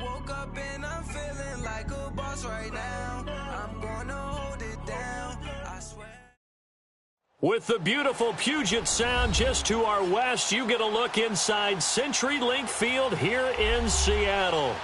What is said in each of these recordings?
woke up and I'm feeling like a boss right now. I'm gonna hold it down, I swear. With the beautiful Puget Sound just to our west, you get a look inside CenturyLink Field here in Seattle.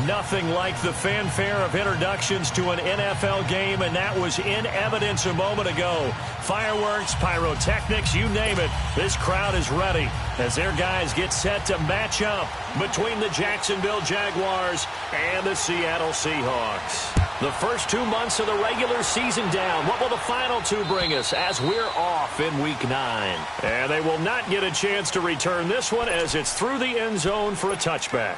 Nothing like the fanfare of introductions to an NFL game, and that was in evidence a moment ago. Fireworks, pyrotechnics, you name it. This crowd is ready as their guys get set to match up between the Jacksonville Jaguars and the Seattle Seahawks. The first 2 months of the regular season down. What will the final two bring us as we're off in Week 9? And they will not get a chance to return this one as it's through the end zone for a touchback.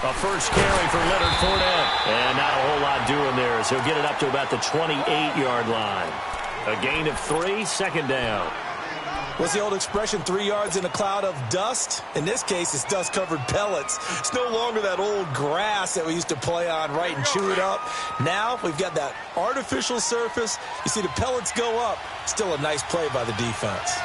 A first carry for Leonard Fournette. And not a whole lot doing there as he'll get it up to about the 28-yard line. A gain of 3, second down. What's the old expression, 3 yards in a cloud of dust? In this case, it's dust-covered pellets. It's no longer that old grass that we used to play on, right, and chew it up. Now we've got that artificial surface. You see the pellets go up. Still a nice play by the defense.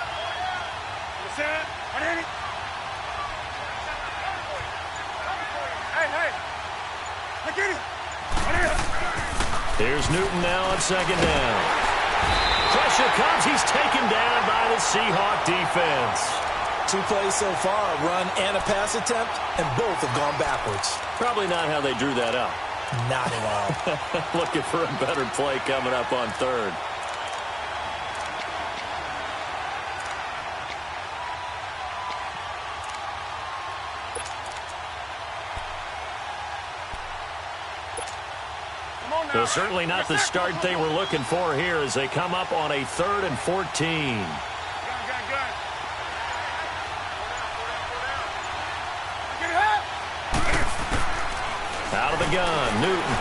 Here's Newton now on second down. Pressure comes. He's taken down by the Seahawk defense. 2 plays so far, a run and a pass attempt, and both have gone backwards. Probably not how they drew that up. Not at all. Looking for a better play coming up on third. So certainly not the start they were looking for here as they come up on a 3rd and 14. Out of the gun, Newton.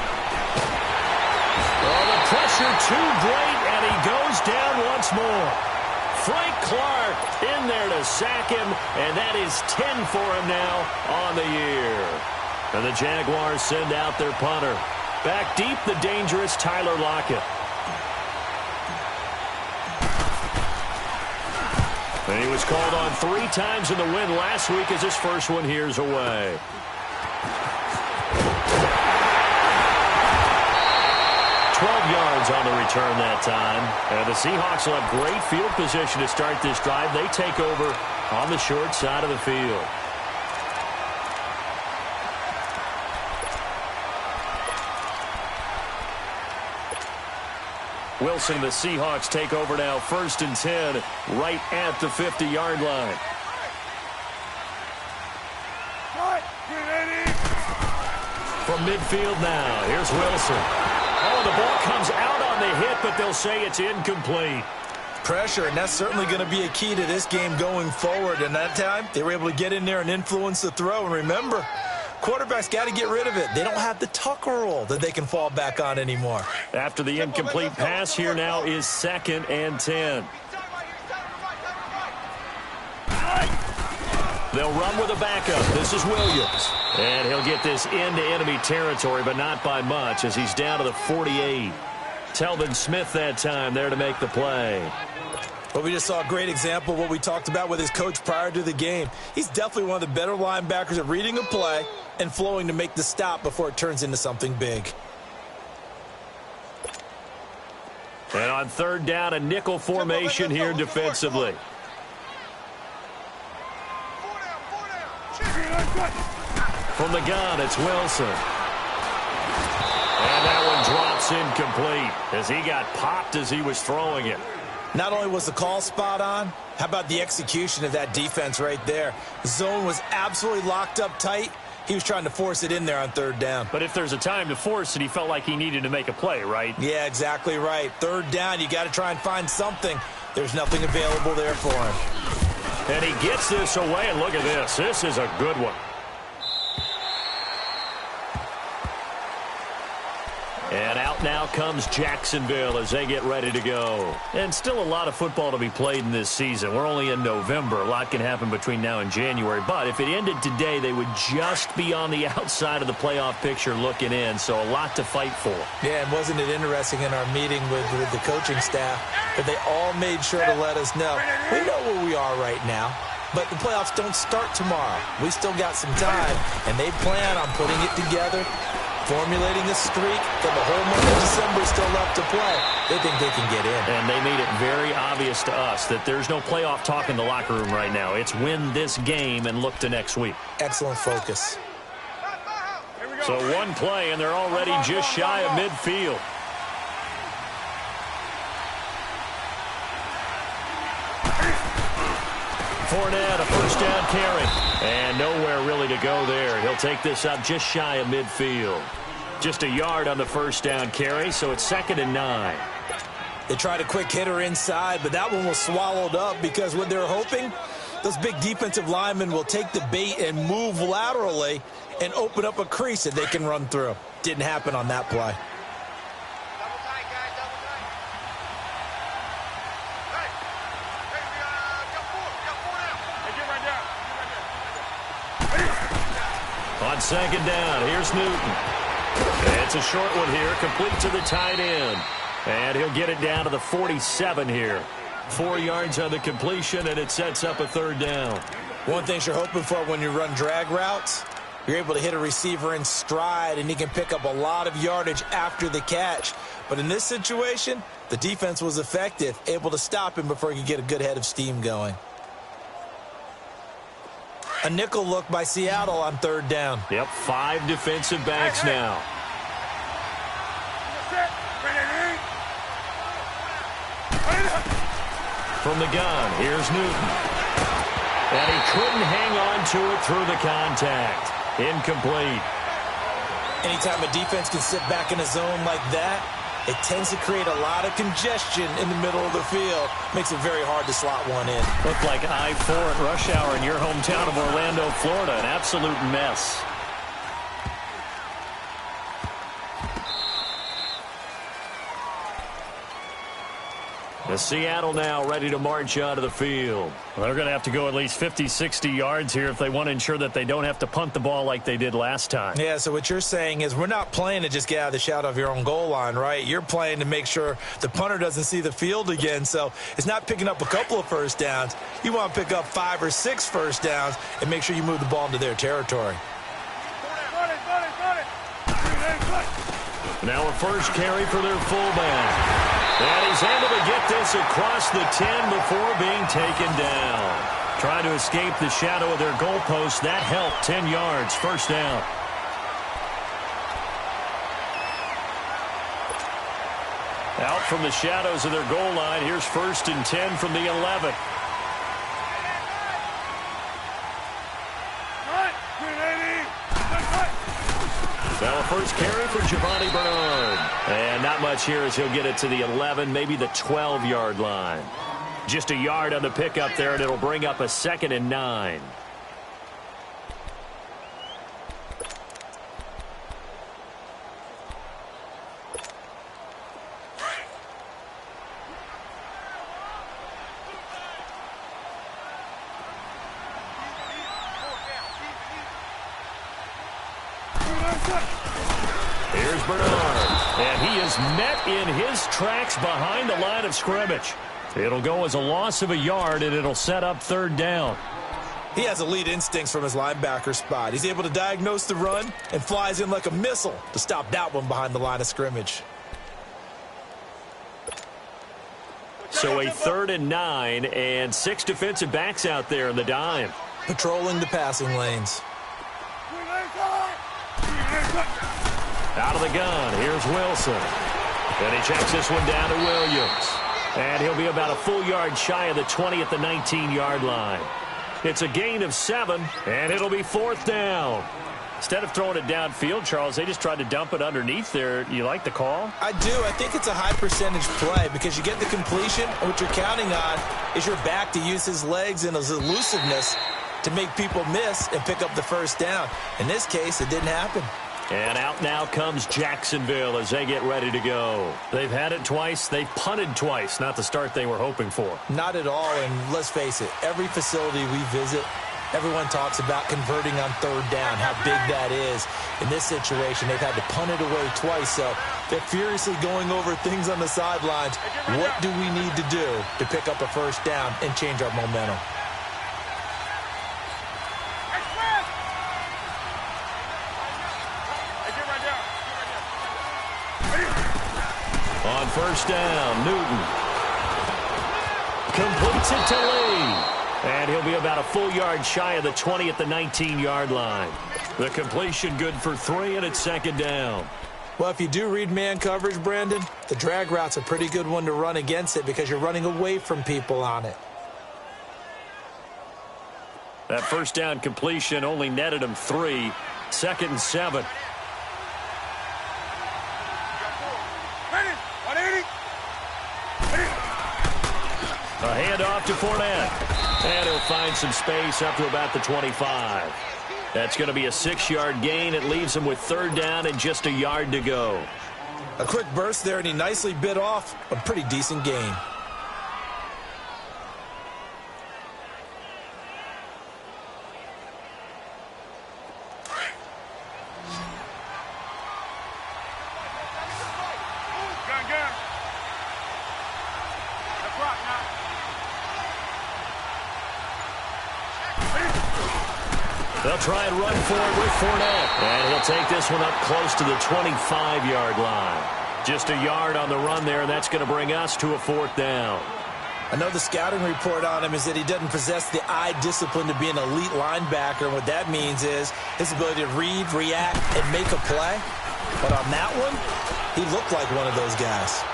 Oh, the pressure too great, and he goes down once more. Frank Clark in there to sack him, and that is 10 for him now on the year. And the Jaguars send out their punter. Back deep, the dangerous Tyler Lockett. And he was called on 3 times in the win last week as his first one here's away. Yards on the return that time. And the Seahawks will have great field position to start this drive. They take over on the short side of the field. Wilson, the Seahawks take over now, 1st and 10, right at the 50-yard line. From midfield now, here's Wilson. Oh, the ball comes out on the hit, but they'll say it's incomplete. Pressure, and that's certainly going to be a key to this game going forward. And that time, they were able to get in there and influence the throw. And remember, quarterbacks got to get rid of it. They don't have the Tucker roll that they can fall back on anymore. After the incomplete pass, here now is 2nd and 10. They'll run with a backup. This is Williams. And he'll get this into enemy territory, but not by much as he's down to the 48. Telvin Smith that time there to make the play. Well, we just saw a great example of what we talked about with his coach prior to the game. He's definitely one of the better linebackers at reading a play and flowing to make the stop before it turns into something big. And on 3rd down, a nickel formation here defensively. From the gun, it's Wilson. And that one drops incomplete as he got popped as he was throwing it. Not only was the call spot on, how about the execution of that defense right there? The zone was absolutely locked up tight. He was trying to force it in there on 3rd down. But if there's a time to force it, he felt like he needed to make a play, right? Yeah, exactly right. 3rd down, you got to try and find something. There's nothing available there for him. And he gets this away, and look at this. This is a good one. And out out now comes Jacksonville as they get ready to go. And still a lot of football to be played in this season. We're only in November. A lot can happen between now and January. But if it ended today, they would just be on the outside of the playoff picture looking in. So a lot to fight for. Yeah, and wasn't it interesting in our meeting with the coaching staff that they all made sure to let us know, we know where we are right now. But the playoffs don't start tomorrow. We still got some time, and they plan on putting it together, formulating a streak, that the whole month of December is still left to play. They think they can get in. And they made it very obvious to us that there's no playoff talk in the locker room right now. It's win this game and look to next week. Excellent focus. So one play, and they're already just shy of midfield. Fournette, a first down carry. And nowhere really to go there. He'll take this up just shy of midfield. Just a yard on the first down carry, so it's 2nd and 9. They tried a quick hitter inside, but that one was swallowed up because what they're hoping, those big defensive linemen will take the bait and move laterally and open up a crease that they can run through. Didn't happen on that play. On 2nd down, here's Newton. It's a short one here, complete to the tight end. And he'll get it down to the 47 here. 4 yards on the completion, and it sets up a 3rd down. One thing you're hoping for when you run drag routes, you're able to hit a receiver in stride, and he can pick up a lot of yardage after the catch. But in this situation, the defense was effective, able to stop him before he could get a good head of steam going. A nickel look by Seattle on 3rd down. Yep, 5 defensive backs now. From the gun, here's Newton. And he couldn't hang on to it through the contact. Incomplete. Anytime a defense can sit back in a zone like that, it tends to create a lot of congestion in the middle of the field. Makes it very hard to slot one in. Looked like I-4 at rush hour in your hometown of Orlando, Florida. An absolute mess. The Seattle now ready to march out of the field. Well, they're going to have to go at least 50, 60 yards here if they want to ensure that they don't have to punt the ball like they did last time. Yeah, so what you're saying is we're not playing to just get out of the shadow of your own goal line, right? You're playing to make sure the punter doesn't see the field again. So it's not picking up a couple of first downs. You want to pick up 5 or 6 first downs and make sure you move the ball into their territory. Now a first carry for their fullback. And he's able to get this across the 10 before being taken down. Trying to escape the shadow of their goalpost. That helped. 10 yards, first down. Out from the shadows of their goal line. Here's 1st and 10 from the 11. Now a first carry for Giovanni Bernard. And not much here as he'll get it to the 11, maybe the 12-yard line. Just a yard on the pickup there, and it'll bring up a 2nd and 9. Here's Bernard, and he is met in his tracks behind the line of scrimmage. It'll go as a loss of a yard, and it'll set up 3rd down. He has elite instincts from his linebacker spot. He's able to diagnose the run and flies in like a missile to stop that one behind the line of scrimmage. So a 3rd and 9, and 6 defensive backs out there in the dime. Patrolling the passing lanes. Out of the gun, here's Wilson. And he checks this one down to Williams. And he'll be about a full yard shy of the 20 at the 19-yard line. It's a gain of 7, and it'll be 4th down. Instead of throwing it downfield, Charles, they just tried to dump it underneath there. You like the call? I do. I think it's a high percentage play because you get the completion, and what you're counting on is your back to use his legs and his elusiveness to make people miss and pick up the first down. In this case, it didn't happen. And out now comes Jacksonville as they get ready to go. They've had it twice. They've punted twice. Not the start they were hoping for. Not at all, and let's face it, every facility we visit, everyone talks about converting on third down, how big that is. In this situation, they've had to punt it away twice, so they're furiously going over things on the sidelines. What do we need to do to pick up a first down and change our momentum? On first down, Newton completes it to Lee. And he'll be about a full yard shy of the 20 at the 19-yard line. The completion good for 3, and it's second down. Well, if you do read man coverage, Brandon, the drag route's a pretty good one to run against it because you're running away from people on it. That first down completion only netted him 3. Second and 7. A handoff to Fournette. And he'll find some space up to about the 25. That's going to be a 6-yard gain. It leaves him with third down and just a yard to go. A quick burst there, and he nicely bit off a pretty decent gain. They'll try and run for it with Fournette. And he'll take this one up close to the 25-yard line. Just a yard on the run there, and that's going to bring us to a fourth down. I know the scouting report on him is that he doesn't possess the eye discipline to be an elite linebacker. And what that means is his ability to read, react, and make a play. But on that one, he looked like one of those guys.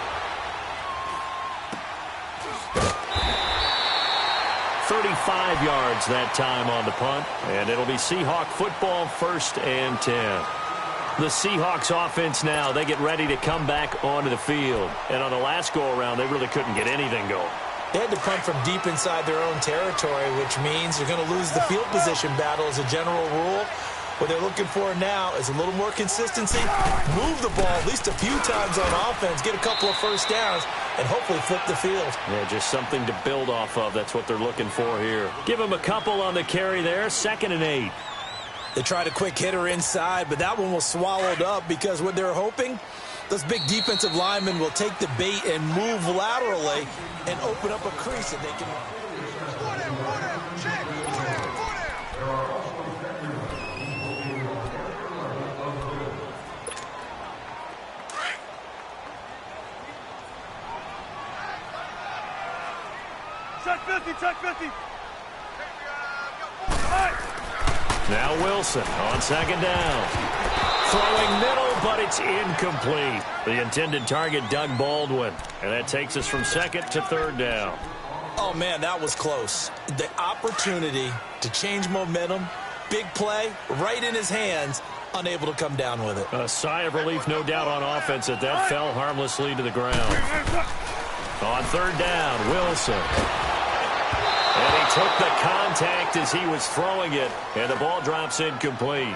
35 yards that time on the punt, and it'll be Seahawk football, first and 10. The Seahawks offense now, they get ready to come back onto the field. And on the last go-around, they really couldn't get anything going. They had to punt from deep inside their own territory, which means they're going to lose the field position battle as a general rule. What they're looking for now is a little more consistency, move the ball at least a few times on offense, get a couple of first downs, and hopefully flip the field. Yeah, just something to build off of. That's what they're looking for here. Give them a couple on the carry there, 2nd and 8. They tried a quick hitter inside, but that one was swallowed up because what they're hoping, those big defensive linemen will take the bait and move laterally and open up a crease that they can... Check 50. Now Wilson on second down. Throwing middle, but it's incomplete. The intended target, Doug Baldwin. And that takes us from second to third down. Oh, man, that was close. The opportunity to change momentum, big play, right in his hands, unable to come down with it. A sigh of relief, no doubt, on offense that fell harmlessly to the ground. On third down, Wilson. And he took the contact as he was throwing it, and the ball drops incomplete.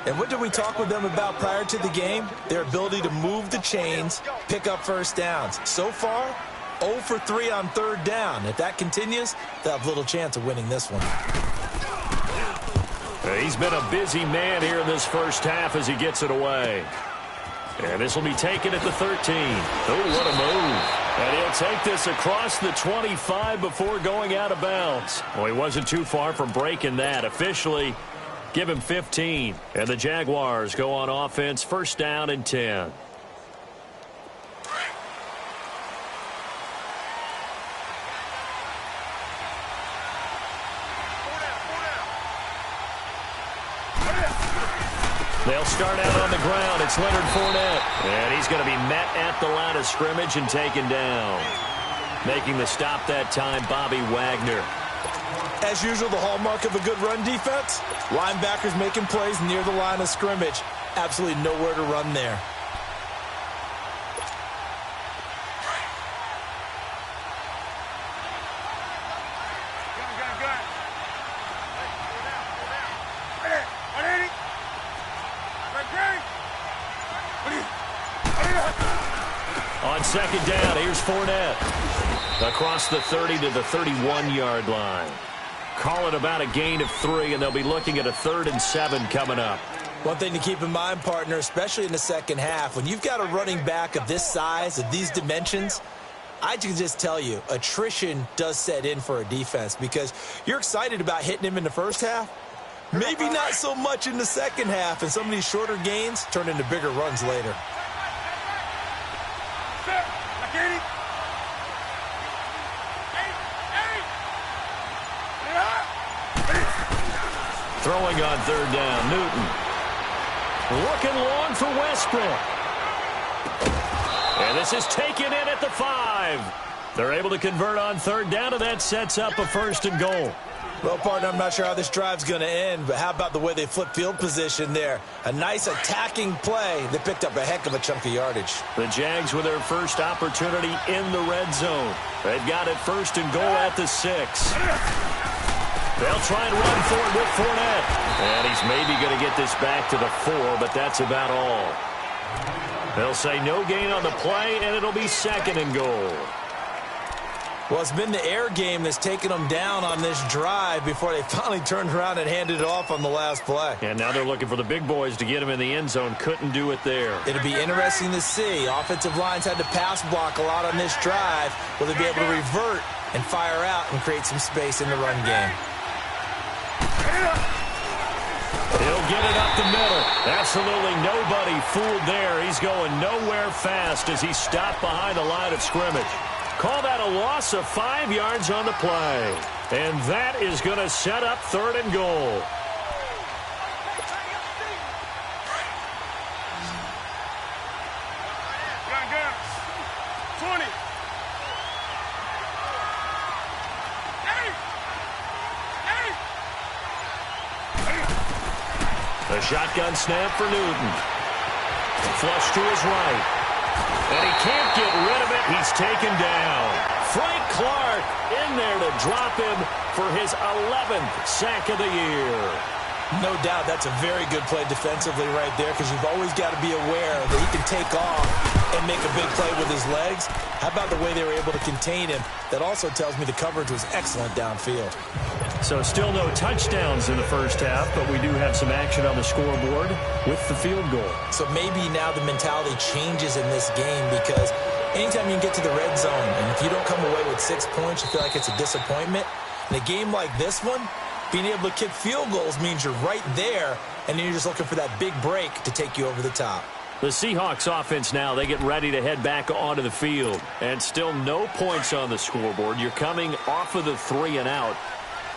And what did we talk with them about prior to the game? Their ability to move the chains, pick up first downs. So far, 0 for 3 on third down. If that continues, they'll have little chance of winning this one. He's been a busy man here in this first half as he gets it away. And this will be taken at the 13. Oh, what a move. And he'll take this across the 25 before going out of bounds. Well, he wasn't too far from breaking that. Officially, give him 15. And the Jaguars go on offense, first down and 10. They'll start out on the ground. It's Leonard Fournette. And he's going to be met at the line of scrimmage and taken down. Making the stop that time, Bobby Wagner. As usual, the hallmark of a good run defense, linebackers making plays near the line of scrimmage. Absolutely nowhere to run there. Hey, second down, here's Fournette. Across the 30 to the 31-yard line. Call it about a gain of 3, and they'll be looking at a 3rd and 7 coming up. One thing to keep in mind, partner, especially in the second half, when you've got a running back of this size, of these dimensions, I can just tell you, attrition does set in for a defense because you're excited about hitting him in the first half. Maybe not so much in the second half, and some of these shorter gains turn into bigger runs later. Throwing on 3rd down, Newton. Looking long for Westbrook. And this is taken in at the 5. They're able to convert on 3rd down, and that sets up a 1st and goal. Well, partner, I'm not sure how this drive's going to end, but how about the way they flip field position there? A nice attacking play. They picked up a heck of a chunk of yardage. The Jags with their first opportunity in the red zone. They've got it 1st and goal at the 6. They'll try and run for it with Fournette. And he's maybe going to get this back to the 4, but that's about all. They'll say no gain on the play, and it'll be 2nd and goal. Well, it's been the air game that's taken them down on this drive before they finally turned around and handed it off on the last play. And now they're looking for the big boys to get him in the end zone. Couldn't do it there. It'll be interesting to see. Offensive lines had to pass block a lot on this drive. Will they be able to revert and fire out and create some space in the run game? He'll get it up the middle. Absolutely nobody fooled there. He's going nowhere fast as he stopped behind the line of scrimmage. Call that a loss of 5 yards on the play. And that is going to set up 3rd and goal. A shotgun snap for Newton. Flush to his right. And he can't get rid of it. He's taken down. Frank Clark in there to drop him for his 11th sack of the year. No doubt that's a very good play defensively right there because you've always got to be aware that he can take off and make a big play with his legs. How about the way they were able to contain him? That also tells me the coverage was excellent downfield. So still no touchdowns in the first half, but we do have some action on the scoreboard with the field goal. So maybe now the mentality changes in this game because anytime you can get to the red zone, and if you don't come away with 6 points, you feel like it's a disappointment. In a game like this one, being able to kick field goals means you're right there, and then you're just looking for that big break to take you over the top. The Seahawks offense now, they get ready to head back onto the field. And still no points on the scoreboard. You're coming off of the 3 and out.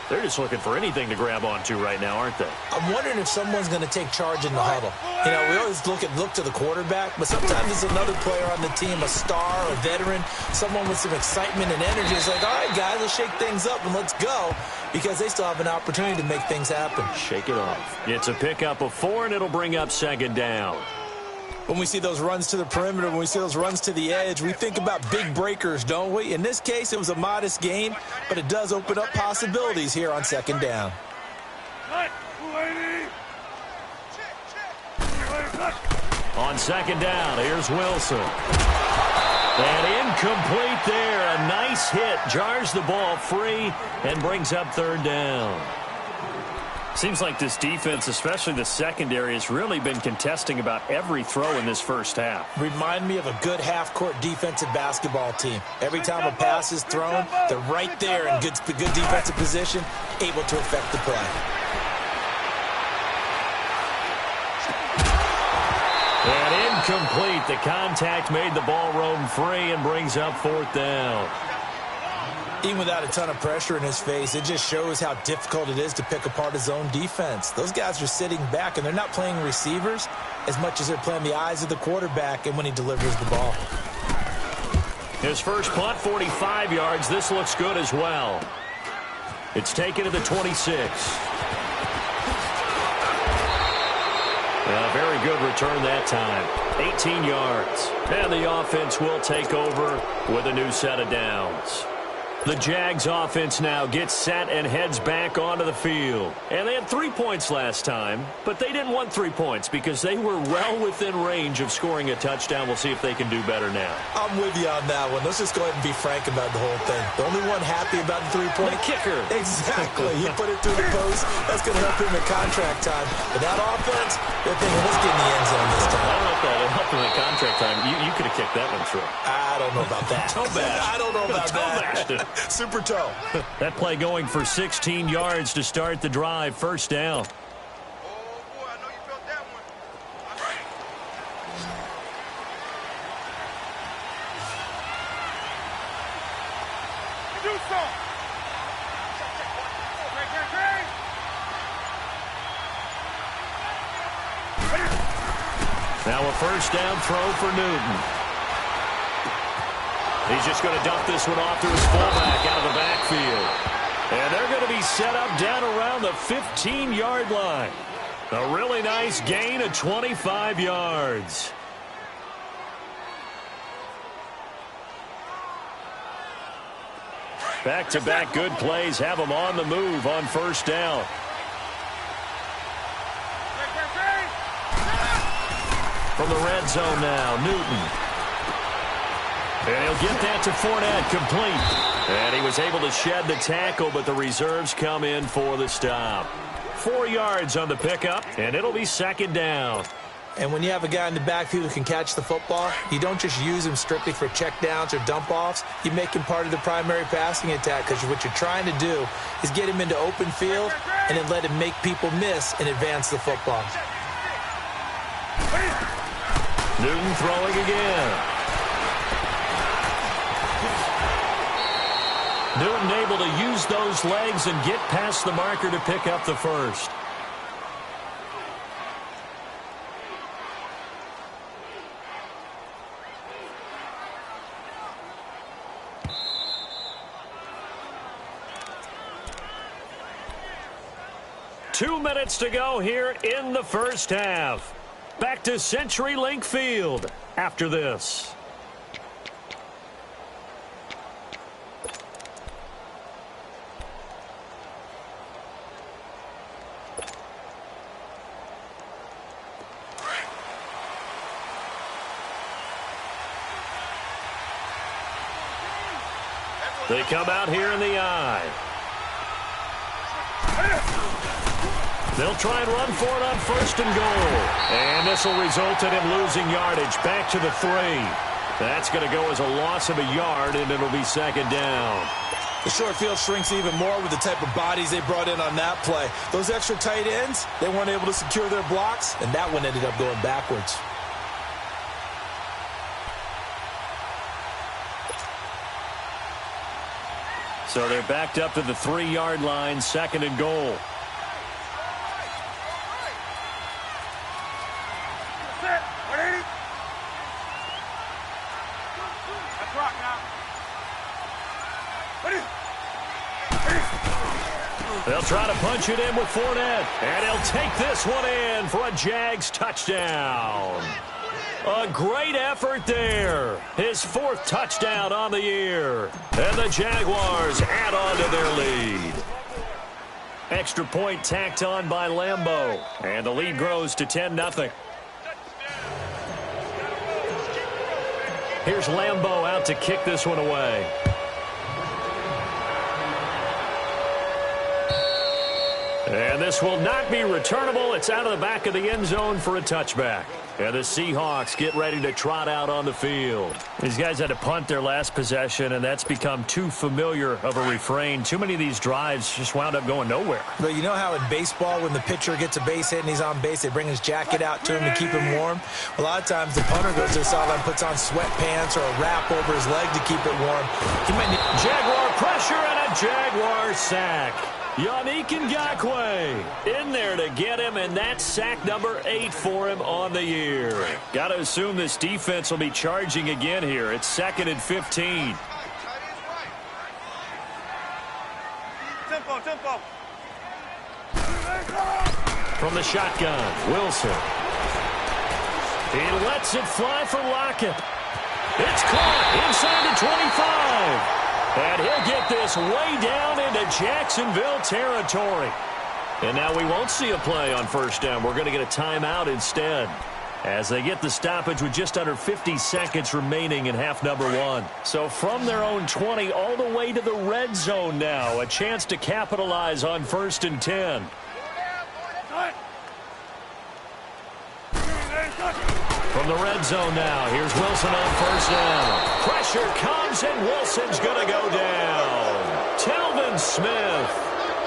They're just looking for anything to grab onto right now, aren't they? I'm wondering if someone's going to take charge in the huddle. You know, we always look to the quarterback, but sometimes it's another player on the team, a star, a veteran, someone with some excitement and energy. It's like, all right, guys, let's shake things up and let's go, because they still have an opportunity to make things happen. Shake it off. It's a pickup of 4, and it'll bring up 2nd down. When we see those runs to the perimeter, when we see those runs to the edge, we think about big breakers, don't we? In this case, it was a modest game, but it does open up possibilities here on 2nd down. On 2nd down, here's Wilson. And incomplete there. A nice hit. Jars the ball free and brings up 3rd down. Seems like this defense, especially the secondary, has really been contesting about every throw in this first half. Remind me of a good half-court defensive basketball team. Every time a pass is thrown, they're right there in good defensive position, able to affect the play. And incomplete. The contact made the ball roam free and brings up 4th down. Even without a ton of pressure in his face, it just shows how difficult it is to pick apart his own defense. Those guys are sitting back, and they're not playing receivers as much as they're playing the eyes of the quarterback and when he delivers the ball. His first punt, 45 yards. This looks good as well. It's taken to the 26. A very good return that time. 18 yards. And the offense will take over with a new set of downs. The Jags offense now gets set and heads back onto the field. And they had 3 points last time, but they didn't want 3 points because they were well within range of scoring a touchdown. We'll see if they can do better now. I'm with you on that one. Let's just go ahead and be frank about the whole thing. The only one happy about the 3-point. The kicker. Exactly. He put it through the post. That's going to help him in contract time. But that offense, they're thinking, let's get in the end zone this time. I don't know if that helped him in contract time. You could have kicked that one through. I don't know about that. Toe bash. I don't know about that. Super toe. That play going for 16 yards to start the drive. First down. Oh, boy, I know you felt that one. All right. Do something. Now a first down throw for Newton. He's just going to dump this one off to his fullback out of the backfield. And they're going to be set up down around the 15-yard line. A really nice gain of 25 yards. Back-to-back good plays have them on the move on first down. From the red zone now, Newton. And he'll get that to Fournette, complete. And he was able to shed the tackle, but the reserves come in for the stop. 4 yards on the pickup, and it'll be second down. And when you have a guy in the backfield who can catch the football, you don't just use him strictly for checkdowns or dump-offs. You make him part of the primary passing attack because what you're trying to do is get him into open field and then let him make people miss and advance the football. Newton throwing again. Newton able to use those legs and get past the marker to pick up the first. Two minutes to go here in the first half. Back to CenturyLink Field after this. They come out here in the eye. They'll try and run for it on first and goal. And this will result in him losing yardage back to the 3. That's going to go as a loss of a yard, and it'll be second down. The short field shrinks even more with the type of bodies they brought in on that play. Those extra tight ends, they weren't able to secure their blocks, and that one ended up going backwards. So they're backed up to the 3-yard line, second and goal. They'll try to punch it in with Fournette, and he'll take this one in for a Jags touchdown. A great effort there. His 4th touchdown on the year. And the Jaguars add on to their lead. Extra point tacked on by Lambeau. And the lead grows to 10-0. Here's Lambeau out to kick this one away. And this will not be returnable. It's out of the back of the end zone for a touchback. And the Seahawks get ready to trot out on the field. These guys had to punt their last possession, and that's become too familiar of a refrain. Too many of these drives just wound up going nowhere. But you know how in baseball, when the pitcher gets a base hit and he's on base, they bring his jacket out to him to keep him warm? A lot of times the punter goes to the sideline, puts on sweatpants or a wrap over his leg to keep it warm. He might need Jaguar pressure and a Jaguar sack. Yannick Ngakoue in there to get him, and that's sack number 8 for him on the year. Got to assume this defense will be charging again here. It's 2nd and 15. Tempo. From the shotgun, Wilson. He lets it fly for Lockett. It's caught inside the 25. And he'll get this way down into Jacksonville territory. And now we won't see a play on first down. We're going to get a timeout instead, as they get the stoppage with just under 50 seconds remaining in half number one. So from their own 20 all the way to the red zone now. A chance to capitalize on 1st and 10. From the red zone now, here's Wilson on first down. Pressure comes, and Wilson's going to go down. Telvin Smith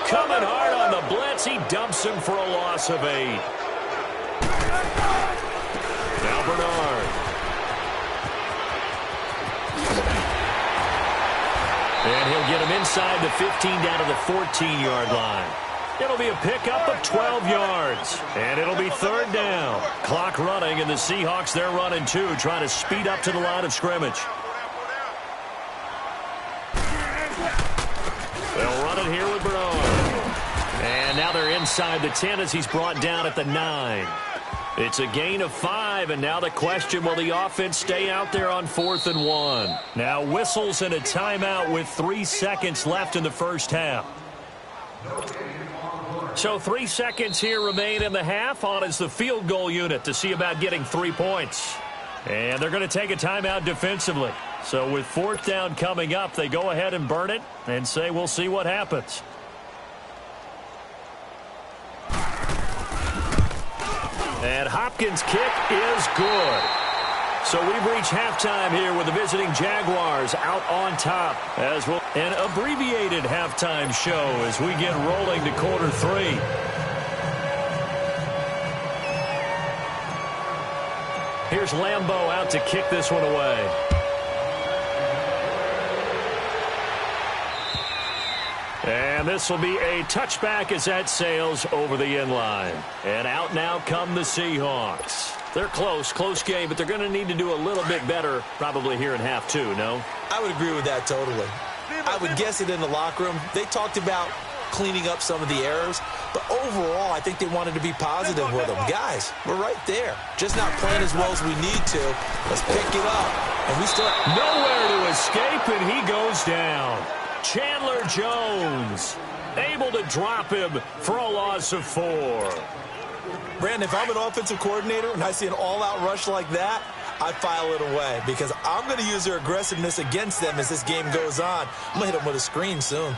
coming hard on the blitz. He dumps him for a loss of 8. Now Bernard. And he'll get him inside the 15 down to the 14-yard line. It'll be a pickup of 12 yards. And it'll be 3rd down. Clock running, and the Seahawks, they're running too, trying to speed up to the line of scrimmage. They'll run it here with Bernard. And now they're inside the 10 as he's brought down at the 9. It's a gain of 5, and now the question, will the offense stay out there on 4th and 1? Now whistles and a timeout with 3 seconds left in the first half. So 3 seconds here remain in the half. On is the field goal unit to see about getting 3 points. And they're going to take a timeout defensively. So with 4th down coming up, they go ahead and burn it and say we'll see what happens. And Hopkins' kick is good. So we've reached halftime here with the visiting Jaguars out on top. As well, an abbreviated halftime show as we get rolling to quarter 3. Here's Lambeau out to kick this one away. And this will be a touchback as that sails over the end line. And out now come the Seahawks. They're close game, but they're going to need to do a little bit better probably here in half 2, no? I would agree with that totally. I would guess it in the locker room. They talked about cleaning up some of the errors, but overall I think they wanted to be positive with them. Guys, we're right there. Just not playing as well as we need to. Let's pick it up. And we still have nowhere to escape, and he goes down. Chandler Jones able to drop him for a loss of 4. Brandon, if I'm an offensive coordinator and I see an all-out rush like that, I file it away because I'm going to use their aggressiveness against them as this game goes on. I'm going to hit them with a screen soon.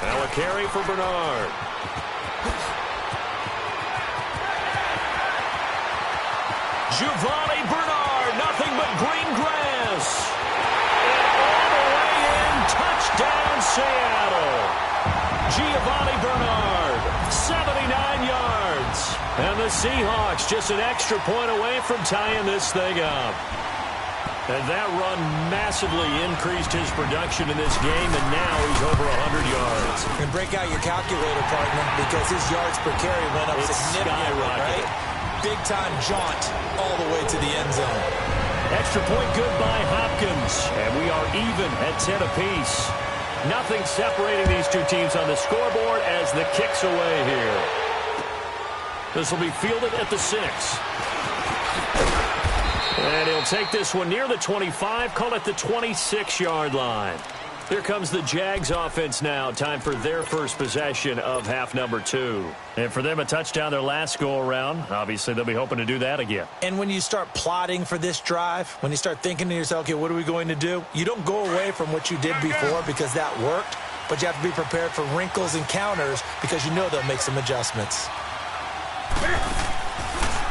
Now a carry for Bernard. Giovanni Bernard, nothing but green grass. And all the way in, touchdown Seattle. Giovanni Bernard, 79 yards. And the Seahawks just an extra point away from tying this thing up. And that run massively increased his production in this game, and now he's over 100 yards. And break out your calculator, partner, because his yards per carry went up significantly, right? Big-time jaunt all the way to the end zone. Extra point good by Hopkins, and we are even at 10 apiece. Nothing separating these two teams on the scoreboard as the kick's away here. This will be fielded at the 6. And he'll take this one near the 25, call it the 26-yard line. Here comes the Jags offense now. Time for their first possession of half number 2. And for them, a touchdown their last go-around. Obviously, they'll be hoping to do that again. And when you start plotting for this drive, when you start thinking to yourself, okay, what are we going to do? You don't go away from what you did before because that worked, but you have to be prepared for wrinkles and counters because you know they'll make some adjustments.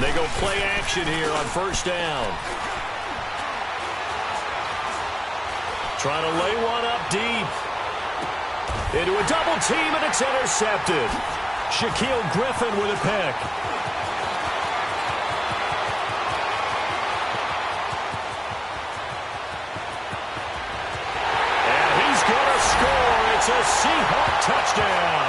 They go play action here on first down. Trying to lay one up deep. Into a double team, and it's intercepted. Shaquille Griffin with a pick. And he's going to score. It's a Seahawk touchdown.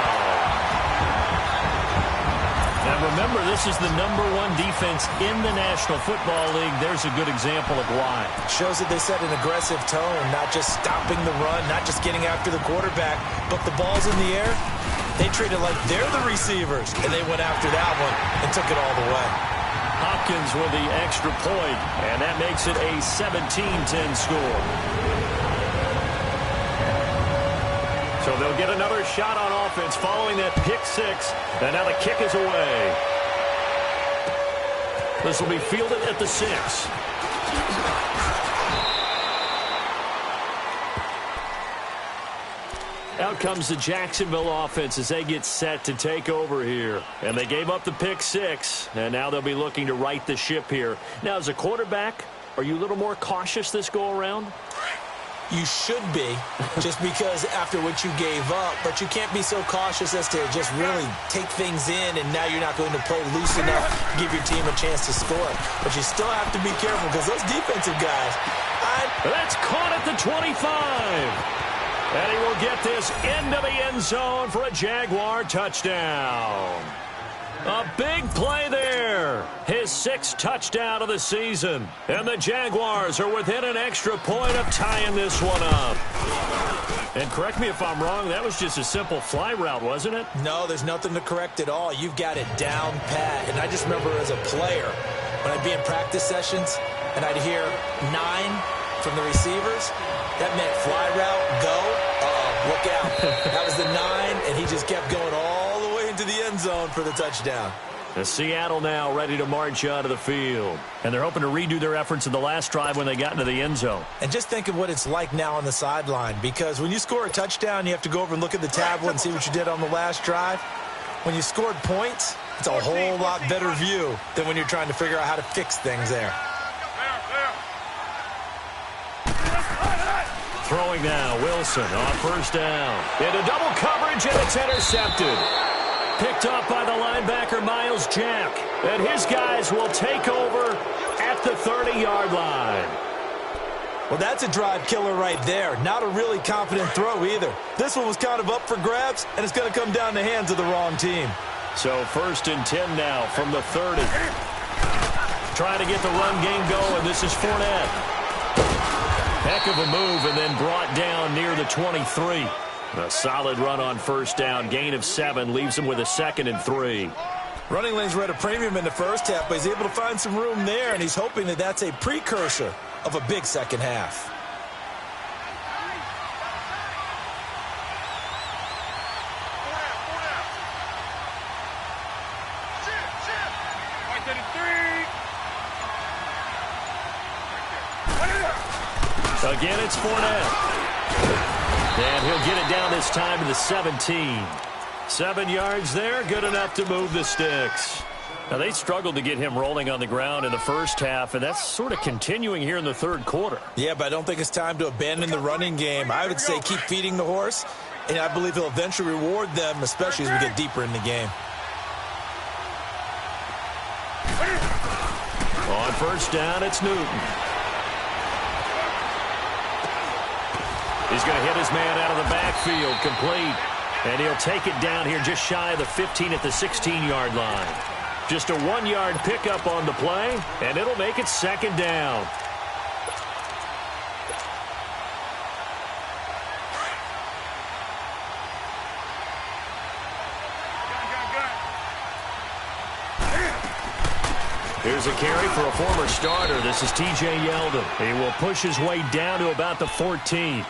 Now remember, this is the #1 defense in the National Football League. There's a good example of why. Shows that they set an aggressive tone, not just stopping the run, not just getting after the quarterback, but the ball's in the air. They treat it like they're the receivers, and they went after that one and took it all the way. Hopkins with the extra point, and that makes it a 17-10 score. So they'll get another shot on offense following that pick six, and now the kick is away. This will be fielded at the 6. Out comes the Jacksonville offense as they get set to take over here. And they gave up the pick six, and now they'll be looking to right the ship here. Now, as a quarterback, are you a little more cautious this go-around? You should be, just because after what you gave up, but you can't be so cautious as to just really take things in, and now you're not going to play loose enough to give your team a chance to score. But you still have to be careful because those defensive guys... That's caught at the 25. And he will get this into the end zone for a Jaguar touchdown. A big play there. His 6th touchdown of the season. And the Jaguars are within an extra point of tying this one up. And correct me if I'm wrong, that was just a simple fly route, wasn't it? No, there's nothing to correct at all. You've got it down pat. And I just remember as a player, when I'd be in practice sessions, and I'd hear 9 from the receivers, that meant fly route, go. Look out. That was the 9, and he just kept going all the way into the end zone for the touchdown. The Seattle now ready to march out of the field. And they're hoping to redo their efforts in the last drive when they got into the end zone. And just think of what it's like now on the sideline, because when you score a touchdown, you have to go over and look at the tablet and see what you did on the last drive. When you scored points, it's a whole lot better view than when you're trying to figure out how to fix things there. Throwing now, Wilson on first down. Into double coverage, and it's intercepted. Picked off by the linebacker, Myles Jack. And his guys will take over at the 30-yard line. Well, that's a drive killer right there. Not a really confident throw either. This one was kind of up for grabs, and it's going to come down the hands of the wrong team. So 1st and 10 now from the 30. Trying to get the run game going. This is Fournette. Heck of a move, and then brought down near the 23. A solid run on first down. Gain of 7 leaves him with a 2nd and 3. Running lanes were at a premium in the first half, but he's able to find some room there, and he's hoping that that's a precursor of a big second half. Again, it's Fournette. And he'll get it down this time to the 17. 7 yards there, good enough to move the sticks. Now, they struggled to get him rolling on the ground in the first half, and that's sort of continuing here in the third quarter. Yeah, but I don't think it's time to abandon the running game. I would say keep feeding the horse, and I believe he'll eventually reward them, especially as we get deeper in the game. On first down, it's Newton. He's going to hit his man out of the backfield, complete. And he'll take it down here just shy of the 15 at the 16-yard line. Just a 1-yard pickup on the play, and it'll make it 2nd down. Here's a carry for a former starter. This is T.J. Yeldon. He will push his way down to about the 14.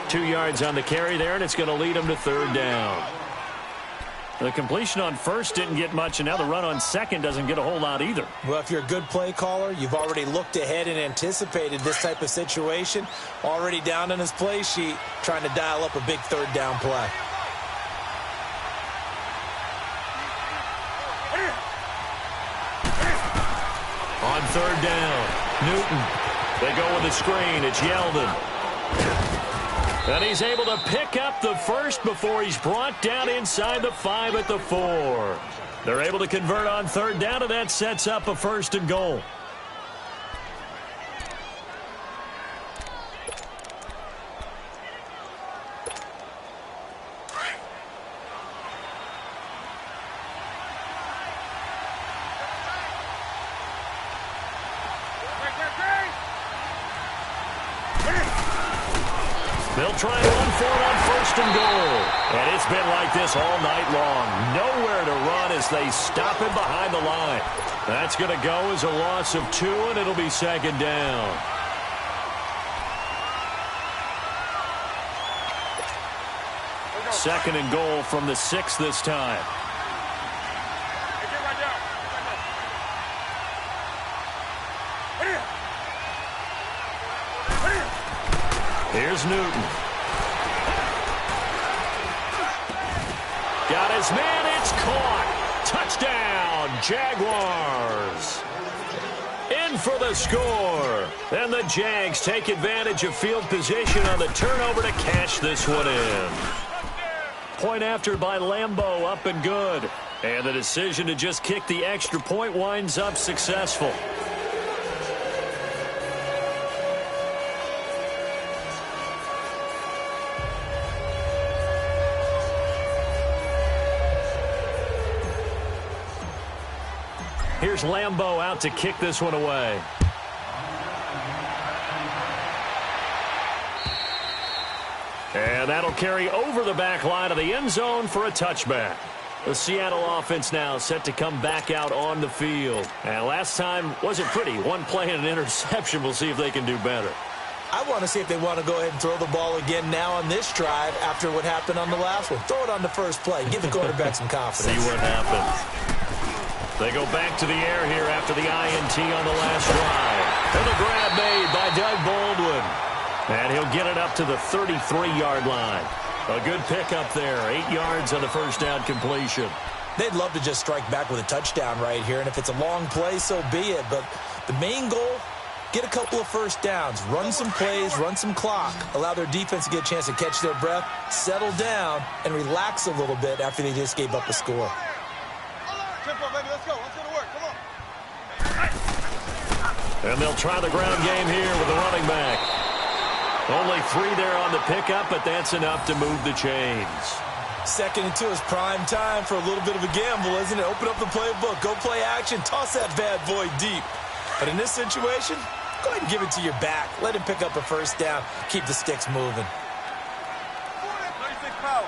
2 yards on the carry there, and it's going to lead him to 3rd down. The completion on first didn't get much, and now the run on second doesn't get a whole lot either. Well, if you're a good play caller, you've already looked ahead and anticipated this type of situation. Already down on his play sheet, trying to dial up a big 3rd down play. On 3rd down, Newton. They go with the screen. It's Yeldon. And he's able to pick up the first before he's brought down inside the 5 at the 4. They're able to convert on 3rd down, and that sets up a 1st and goal. They'll try and run for it on 1st and goal. And it's been like this all night long. Nowhere to run as they stop him behind the line. That's going to go as a loss of 2, and it'll be second down. Second and goal from the 6 this time. Here's Newton. Got his man. It's caught. Touchdown, Jaguars. In for the score. And the Jags take advantage of field position on the turnover to cash this one in. Point after by Lambeau, up and good. And the decision to just kick the extra point winds up successful. Here's Lambeau out to kick this one away. And that'll carry over the back line of the end zone for a touchback. The Seattle offense now set to come back out on the field. And last time wasn't pretty. One play and an interception. We'll see if they can do better. I want to see if they want to go ahead and throw the ball again now on this drive after what happened on the last one. Throw it on the first play. Give the quarterback some confidence. See what happens. They go back to the air here after the INT on the last drive. And the grab made by Doug Baldwin. And he'll get it up to the 33-yard line. A good pickup there. 8 yards on the first down completion. They'd love to just strike back with a touchdown right here. And if it's a long play, so be it. But the main goal, get a couple of first downs. Run some plays, run some clock. Allow their defense to get a chance to catch their breath, settle down, and relax a little bit after they just gave up a score. Tempo, baby, let's go. Let's go to work. Come on. And they'll try the ground game here with the running back. Only 3 there on the pickup, but that's enough to move the chains. 2nd and 2 is prime time for a little bit of a gamble, isn't it? Open up the playbook, go play action, toss that bad boy deep. But in this situation, go ahead and give it to your back. Let him pick up a first down. Keep the sticks moving. 36 power.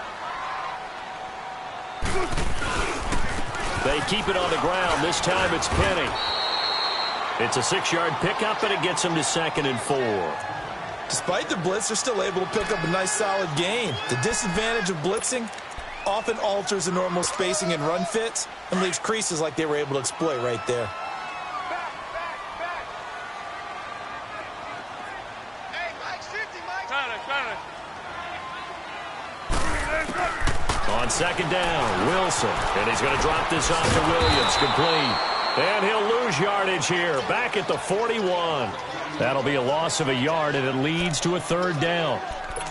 They keep it on the ground. This time it's Penny. It's a 6-yard pickup, and it gets them to 2nd and 4. Despite the blitz, they're still able to pick up a nice, solid gain. The disadvantage of blitzing often alters the normal spacing and run fits and leaves creases like they were able to exploit right there. Hey, Mike, 50, Mike. On 2nd down, Wilson. And he's going to drop this off to Williams. Complete. And he'll lose yardage here. Back at the 41. That'll be a loss of a yard, and it leads to a 3rd down.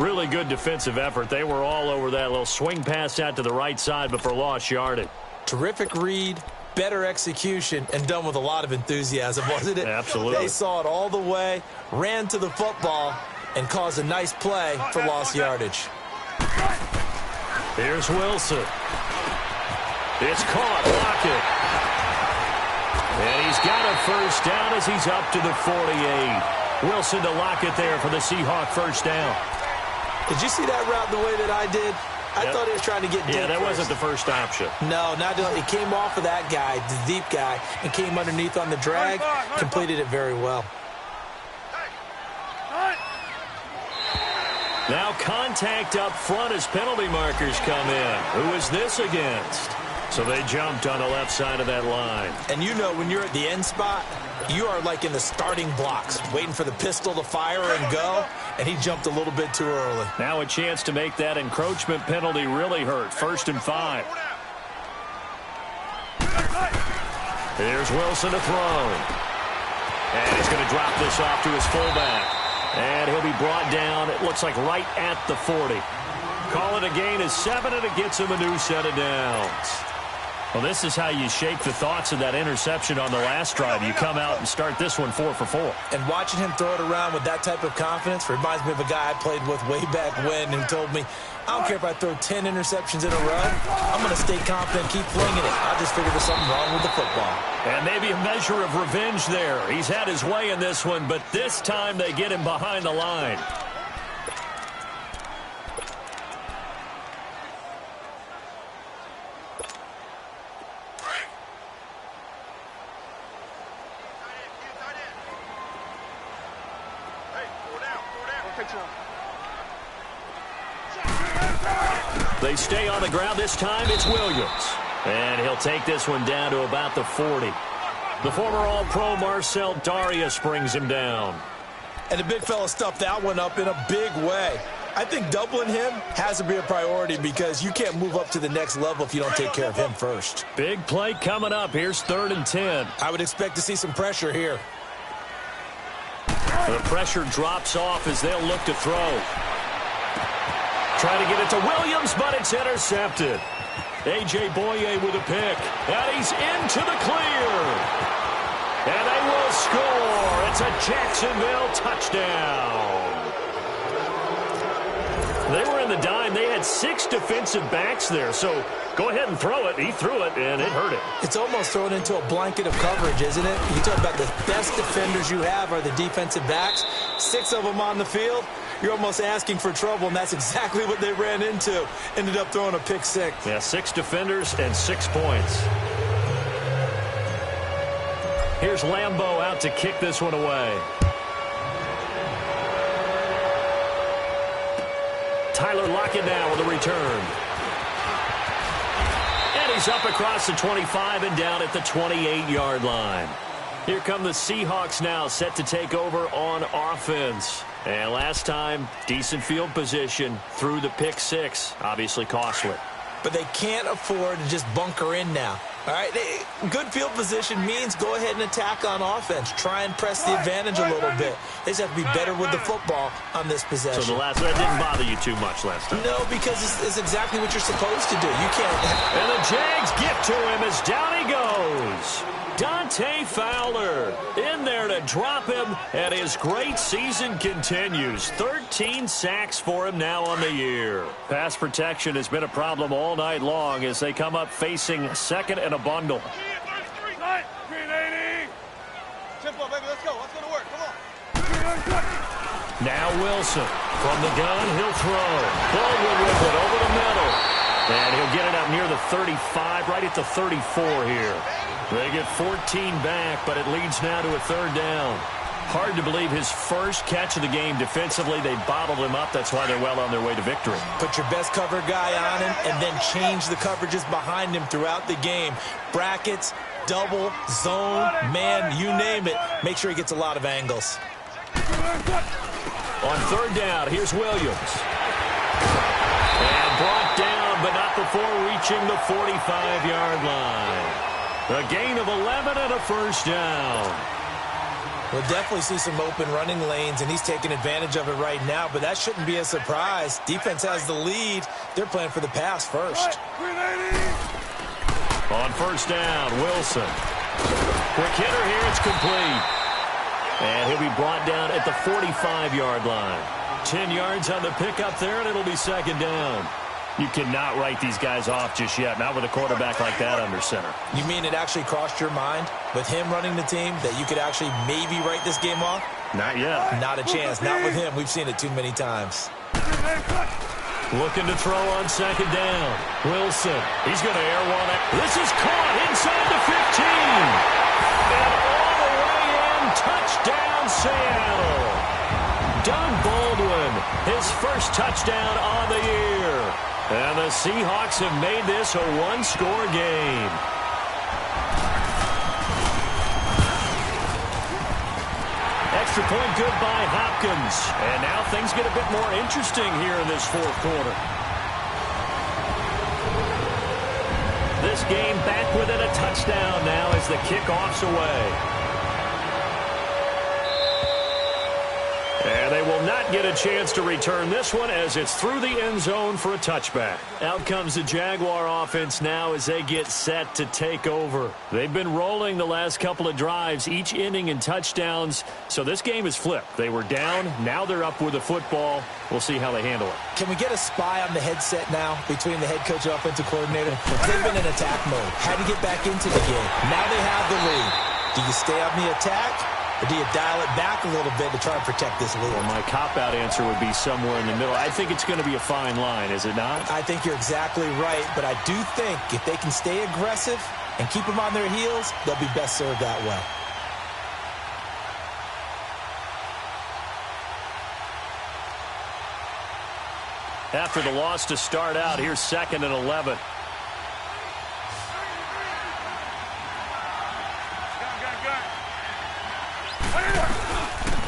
Really good defensive effort. They were all over that little swing pass out to the right side, but for lost yardage. Terrific read, better execution, and done with a lot of enthusiasm, wasn't it? Absolutely. They saw it all the way, ran to the football, and caused a nice play for lost yardage. Here's Wilson. It's caught. Lockett. And he's got a first down as he's up to the 48. Wilson to Lockett there for the Seahawk first down. Did you see that route the way that I did? I thought he was trying to get deep. Yeah, that wasn't the first option. No, it came off of that guy, the deep guy, and came underneath on the drag, completed it very well. Now contact up front as penalty markers come in. Who is this against? So they jumped on the left side of that line. And you know when you're at the end spot, you are like in the starting blocks, waiting for the pistol to fire and go, and he jumped a little bit too early. Now a chance to make that encroachment penalty really hurt. 1st and 5. Here's Wilson to throw. And he's going to drop this off to his fullback. And he'll be brought down, it looks like right at the 40. Call it a gain of 7, and it gets him a new set of downs. Well, this is how you shape the thoughts of that interception on the last drive. You come out and start this one 4 for 4. And watching him throw it around with that type of confidence reminds me of a guy I played with way back when who told me, I don't care if I throw 10 interceptions in a row. I'm going to stay confident, keep flinging it. I just figured there's something wrong with the football. And maybe a measure of revenge there. He's had his way in this one, but this time they get him behind the line. They stay on the ground. This time it's Williams. And he'll take this one down to about the 40. The former All-Pro Marcel Darius brings him down. And the big fella stuffed that one up in a big way. I think doubling him has to be a priority because you can't move up to the next level if you don't take care of him first. Big play coming up. Here's 3rd and 10. I would expect to see some pressure here. The pressure drops off as they'll look to throw. Try to get it to Williams, but it's intercepted. A.J. Boye with a pick. And he's into the clear. And they will score. It's a Jacksonville touchdown. They were in the dime. They had 6 defensive backs there. So go ahead and throw it. He threw it, and it hurt it. It's almost thrown into a blanket of coverage, isn't it? You talk about the best defenders you have are the defensive backs. 6 of them on the field. You're almost asking for trouble, and that's exactly what they ran into. Ended up throwing a pick 6. Yeah, 6 defenders and 6 points. Here's Lambeau out to kick this one away. Tyler Lockett now with a return. And he's up across the 25 and down at the 28-yard line. Here come the Seahawks now, set to take over on offense. And last time, decent field position through the pick 6. Obviously costly. But they can't afford to just bunker in now. All right, good field position means go ahead and attack on offense. Try and press the advantage a little bit. They just have to be better with the football on this possession. So that didn't bother you too much last time? No, because it's exactly what you're supposed to do. You can't. And the Jags get to him as down he goes. Dante Fowler in there to drop him, and his great season continues. 13 sacks for him now on the year. Pass protection has been a problem all night long as they come up facing 2nd and a bundle. Tempo, baby, let's go. Let's go to work. Come on. Now Wilson from the gun, he'll throw. Baldwin with it over the middle. And he'll get it up near the 35, right at the 34 here. They get 14 back, but it leads now to a 3rd down. Hard to believe his first catch of the game defensively. They bottled him up. That's why they're well on their way to victory. Put your best cover guy on him and then change the coverages behind him throughout the game. Brackets, double, zone, man, you name it. Make sure he gets a lot of angles. On 3rd down, here's Williams. And brought down, but not before reaching the 45-yard line. A gain of 11 and a 1st down. We'll definitely see some open running lanes, and he's taking advantage of it right now, but that shouldn't be a surprise. Defense has the lead. They're playing for the pass first. On 1st down, Wilson. Quick hitter here, it's complete. And he'll be brought down at the 45-yard line. 10 yards on the pickup there, and it'll be 2nd down. You cannot write these guys off just yet, not with a quarterback like that under center. You mean it actually crossed your mind with him running the team that you could actually maybe write this game off? Not yet. Not a chance. Not with him. We've seen it too many times. Looking to throw on 2nd down. Wilson. He's going to air one. This is caught inside the 15. And all the way in. Touchdown, Seattle. Doug Baldwin, his first touchdown on the year. And the Seahawks have made this a 1-score game. Extra point good by Hopkins. And now things get a bit more interesting here in this 4th quarter. This game back within a touchdown now as the kickoff's away. And they will not get a chance to return this one as it's through the end zone for a touchback. Out comes the Jaguar offense now as they get set to take over. They've been rolling the last couple of drives, each inning in touchdowns. So this game is flipped. They were down. Now they're up with the football. We'll see how they handle it. Can we get a spy on the headset now between the head coach and offensive coordinator? They've been in attack mode. Had to get back into the game. Now they have the lead. Do you stay on the attack? Or do you dial it back a little bit to try and protect this lead? Well, my cop-out answer would be somewhere in the middle. I think it's going to be a fine line, is it not? I think you're exactly right, but I do think if they can stay aggressive and keep them on their heels, they'll be best served that way. after the loss to start out. Here's 2nd and 11.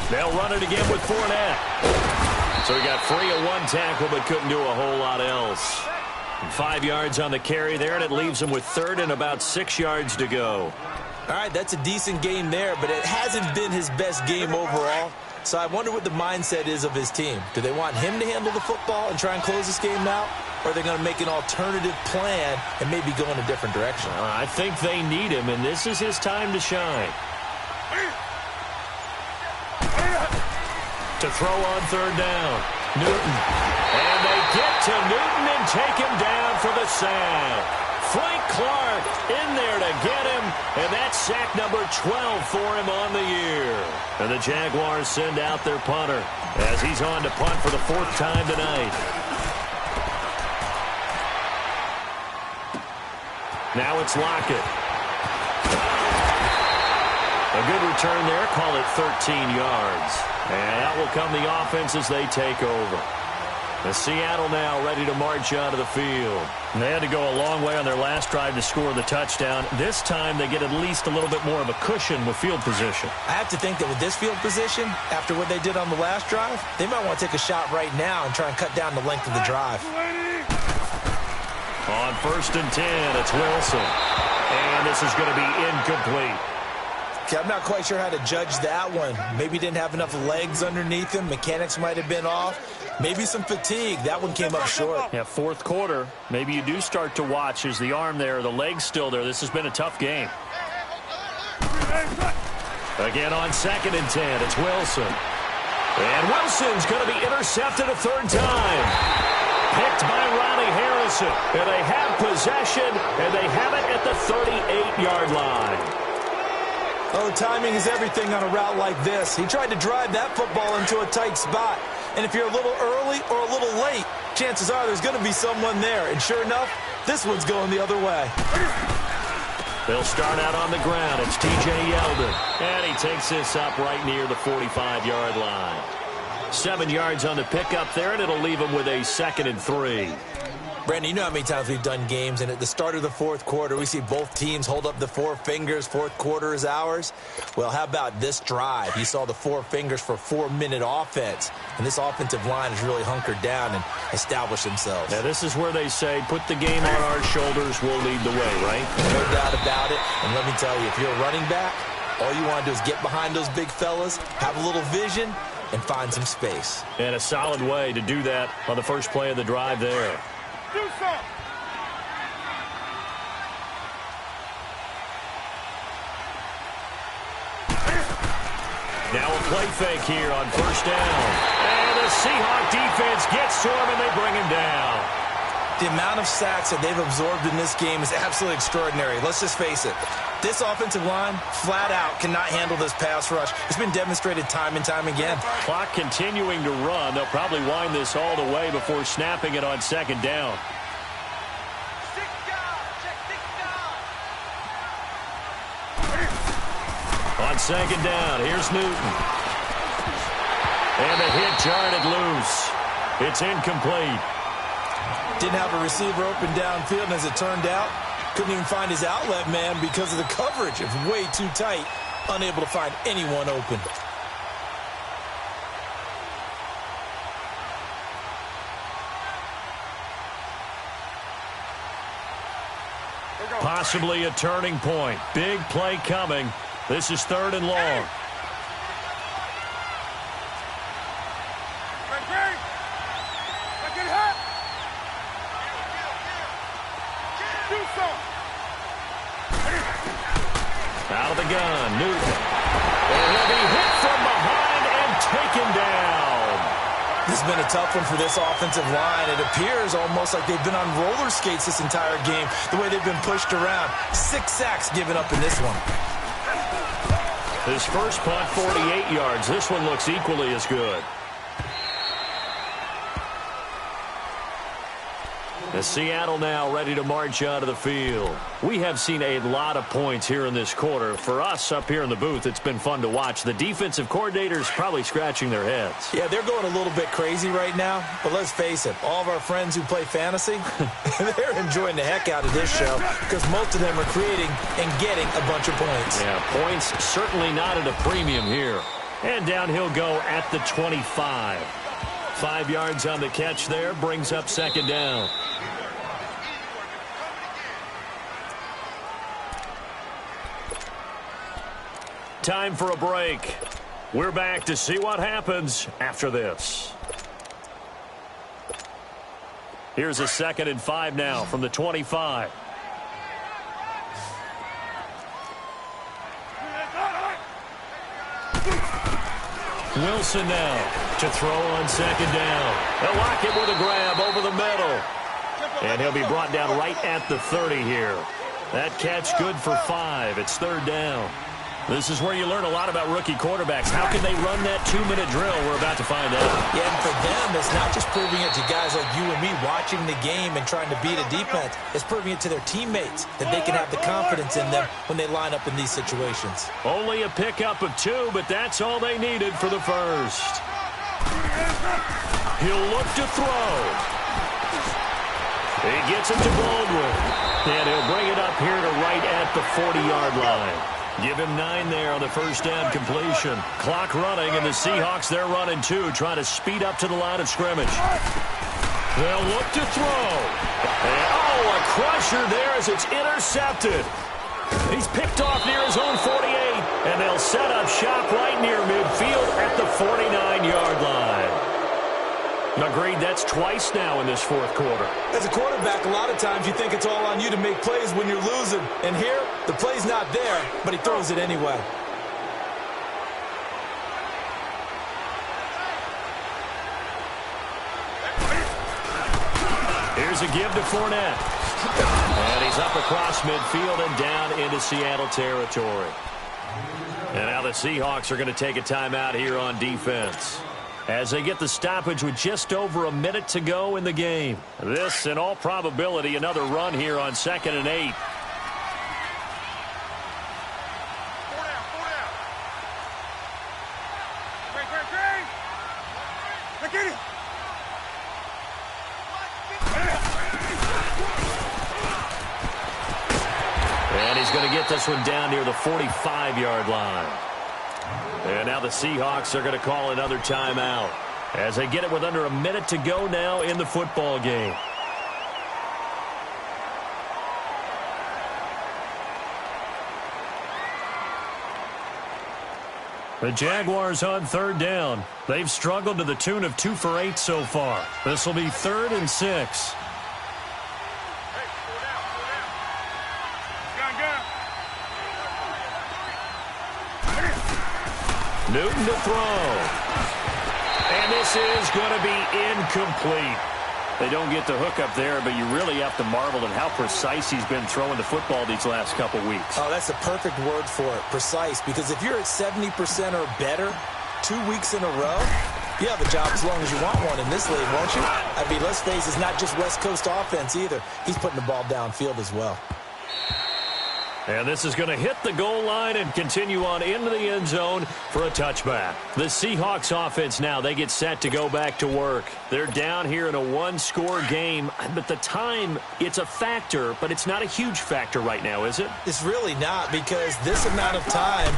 They'll run it again with Fournette. So he got free of one tackle but couldn't do a whole lot else. 5 yards on the carry there, and it leaves him with 3rd and about 6 yards to go. All right, that's a decent game there, but it hasn't been his best game overall. So I wonder what the mindset is of his team. Do they want him to handle the football and try and close this game out? Or are they going to make an alternative plan and maybe go in a different direction? I think they need him, and this is his time to shine. To throw on 3rd down. Newton. And they get to Newton and take him down for the sack. Frank Clark in there to get him, and that's sack number 12 for him on the year. And the Jaguars send out their punter as he's on to punt for the 4th time tonight. Now it's Lockett. A good return there, call it 13 yards. And out will come the offense as they take over. The Seattle now ready to march onto the field. And they had to go a long way on their last drive to score the touchdown. This time they get at least a little bit more of a cushion with field position. I have to think that with this field position, after what they did on the last drive, they might want to take a shot right now and try and cut down the length of the drive. On 1st and 10, it's Wilson. And this is going to be incomplete. Okay, I'm not quite sure how to judge that one. Maybe he didn't have enough legs underneath him. Mechanics might have been off. Maybe some fatigue. That one came up short. Yeah, 4th quarter. Maybe you do start to watch. Is the arm there, the leg's still there? This has been a tough game. Again on 2nd and 10, it's Wilson. And Wilson's going to be intercepted a 3rd time. Picked by Ronnie Harrison. And they have possession, and they have it at the 38-yard line. Oh, timing is everything on a route like this. He tried to drive that football into a tight spot. And if you're a little early or a little late, chances are there's going to be someone there. And sure enough, this one's going the other way. They'll start out on the ground. It's T.J. Yeldon. And he takes this up right near the 45-yard line. 7 yards on the pickup there, and it'll leave him with a 2nd and 3. Brandon, you know how many times we've done games, and at the start of the 4th quarter, we see both teams hold up the 4 fingers, 4th quarter is ours. Well, how about this drive? You saw the 4 fingers for 4-minute offense, and this offensive line has really hunkered down and established themselves. Now, this is where they say, put the game on our shoulders, we'll lead the way, right? No doubt about it, and let me tell you, if you're a running back, all you want to do is get behind those big fellas, have a little vision, and find some space. And a solid way to do that on the first play of the drive there. Do something. Now a play fake here on 1st down. And the Seahawk defense gets to him, and they bring him down. The amount of sacks that they've absorbed in this game is absolutely extraordinary. Let's just face it. This offensive line, flat out, cannot handle this pass rush. It's been demonstrated time and time again. Clock continuing to run. They'll probably wind this all the way before snapping it on 2nd down. On 2nd down, here's Newton. And the hit jarred it loose. It's incomplete. Didn't have a receiver open downfield, and as it turned out, couldn't even find his outlet man because of the coverage. It's way too tight, unable to find anyone open. Possibly a turning point. Big play coming. This is 3rd and long. Out of the gun, Newton. And he'll be hit from behind and taken down. This has been a tough one for this offensive line. It appears almost like they've been on roller skates this entire game, the way they've been pushed around. 6 sacks given up in this one. His first punt, 48 yards. This one looks equally as good. The Seattle now ready to march out of the field. We have seen a lot of points here in this quarter. For us up here in the booth, it's been fun to watch. The defensive coordinators probably scratching their heads. Yeah, they're going a little bit crazy right now. But let's face it, all of our friends who play fantasy, they're enjoying the heck out of this show because most of them are creating and getting a bunch of points. Yeah, points certainly not at a premium here. And down he'll go at the 25. 5 yards on the catch there, brings up second down. Time for a break. We're back to see what happens after this. Here's a 2nd and 5 now from the 25. Wilson now to throw on 2nd down. They'll lock him with a grab over the middle. And he'll be brought down right at the 30 here. That catch good for 5. It's 3rd down. This is where you learn a lot about rookie quarterbacks. How can they run that 2-minute drill? We're about to find out. Yeah, and for them, it's not just proving it to guys like you and me watching the game and trying to beat a defense. It's proving it to their teammates that they can have the confidence in them when they line up in these situations. Only a pickup of 2, but that's all they needed for the first. He'll look to throw. He gets it to Baldwin. And he'll bring it up here to right at the 40-yard line. Give him 9 there on the first down completion. Clock running, and the Seahawks, they're running 2, trying to speed up to the line of scrimmage. They'll look to throw. And, oh, a crusher there as it's intercepted. He's picked off near his own 48, and they'll set up shop right near midfield at the 49-yard line. Agreed, that's twice now in this 4th quarter. As a quarterback, a lot of times you think it's all on you to make plays when you're losing. And here, the play's not there, but he throws it anyway. Here's a give to Fournette. And he's up across midfield and down into Seattle territory. And now the Seahawks are going to take a timeout here on defense, as they get the stoppage with just over a minute to go in the game. This, in all probability, another run here on 2nd and 8. And he's going to get this one down near the 45-yard line. And now the Seahawks are going to call another timeout as they get it with under a minute to go now in the football game. The Jaguars on 3rd down. They've struggled to the tune of 2 for 8 so far. This will be 3rd and 6. Newton to throw. And this is going to be incomplete. They don't get the hook up there, but you really have to marvel at how precise he's been throwing the football these last couple weeks. Oh, that's a perfect word for it, precise, because if you're at 70% or better 2 weeks in a row, you have a job as long as you want one in this league, won't you? I mean, let's face it, it's not just West Coast offense either. He's putting the ball downfield as well. And this is going to hit the goal line and continue on into the end zone for a touchback. The Seahawks offense now, they get set to go back to work. They're down here in a 1-score game, but the time, it's a factor, but it's not a huge factor right now, is it? It's really not, because this amount of time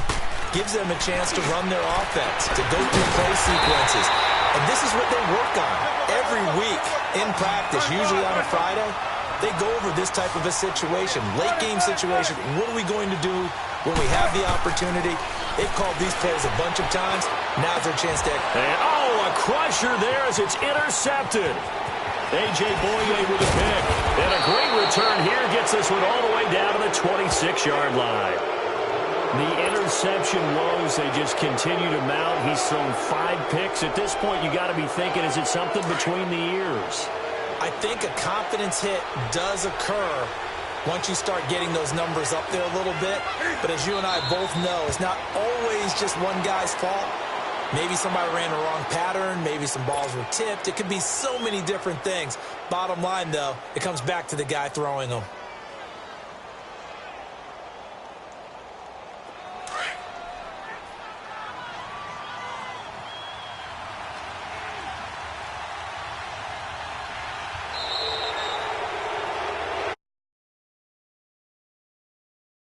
gives them a chance to run their offense, to go through play sequences. And this is what they work on every week in practice, usually on a Friday. They go over this type of a situation, late game situation. What are we going to do when we have the opportunity? They've called these plays a bunch of times. Now's their chance to... And, oh, a crusher there as it's intercepted. A.J. Boye with a pick. And a great return here gets this one all the way down to the 26-yard line. The interception woes, they just continue to mount. He's thrown 5 picks. At this point, you got to be thinking, is it something between the ears? I think a confidence hit does occur once you start getting those numbers up there a little bit. But as you and I both know, it's not always just one guy's fault. Maybe somebody ran the wrong pattern. Maybe Maybe some balls were tipped. It could be so many different things. Bottom line, though, it comes back to the guy throwing them.